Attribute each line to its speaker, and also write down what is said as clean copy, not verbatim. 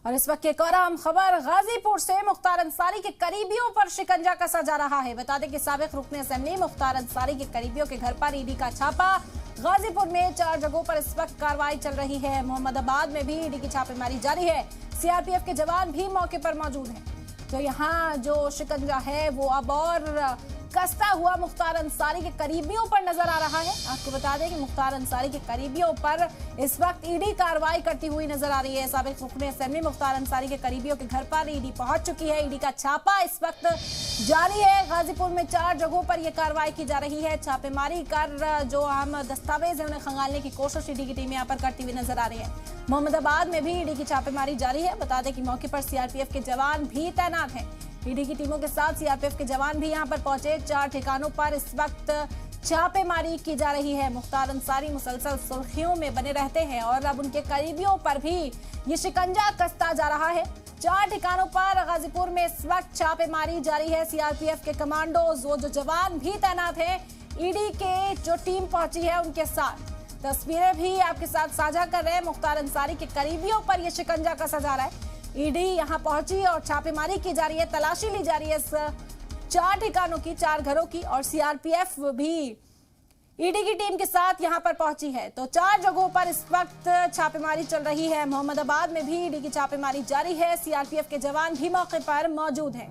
Speaker 1: और इस वक्त एक और अहम खबर गाजीपुर से मुख्तार अंसारी के करीबियों पर शिकंजा कसा जा रहा है। बता दें कि साबिक रुकने असेंबली मुख्तार अंसारी के करीबियों के घर पर ईडी का छापा। गाजीपुर में 4 जगहों पर इस वक्त कार्रवाई चल रही है। मोहम्मदाबाद में भी ईडी की छापेमारी जारी है। सीआरपीएफ के जवान भी मौके पर मौजूद हैं। तो यहाँ जो शिकंजा है वो अब और कसता हुआ मुख्तार अंसारी के करीबियों पर नजर आ रहा है। आपको बता दें कि मुख्तार अंसारी के करीबियों पर इस वक्त ईडी कार्रवाई करती हुई नजर आ रही है। साबिक रुकने असेंबली मुख्तार अंसारी के करीबियों के घर पर ईडी पहुंच चुकी है। ईडी का छापा इस वक्त जारी है। गाजीपुर में 4 जगहों पर यह कार्रवाई की जा रही है। छापेमारी कर जो अहम दस्तावेज है उन्हें खंगालने की कोशिश ईडी की टीम यहाँ पर करती हुई नजर आ रही है। मोहम्मदाबाद में भी ईडी की छापेमारी जारी है। बता दें कि मौके पर सीआरपीएफ के जवान भी तैनात हैं। ईडी की टीमों के साथ सीआरपीएफ के जवान भी यहां पर पहुंचे। 4 ठिकानों पर इस वक्त छापेमारी की जा रही है। मुख्तार अंसारी मुसलसल सुर्खियों में बने रहते हैं और अब उनके करीबियों पर भी ये शिकंजा कसता जा रहा है। 4 ठिकानों पर गाजीपुर में इस वक्त छापेमारी जारी है। सीआरपीएफ के कमांडोज वो जो जवान भी तैनात हैं, ईडी के जो टीम पहुंची है उनके साथ तस्वीरें भी आपके साथ साझा कर रहे हैं। मुख्तार अंसारी के करीबियों पर यह शिकंजा कसा जा रहा है। ईडी यहां पहुंची और छापेमारी की जा रही है, तलाशी ली जा रही है इस 4 ठिकानों की, 4 घरों की। और सीआरपीएफ भी ईडी की टीम के साथ यहां पर पहुंची है। तो 4 जगहों पर इस वक्त छापेमारी चल रही है। मोहम्मदाबाद में भी ईडी की छापेमारी जारी है। सीआरपीएफ के जवान भी मौके पर मौजूद हैं।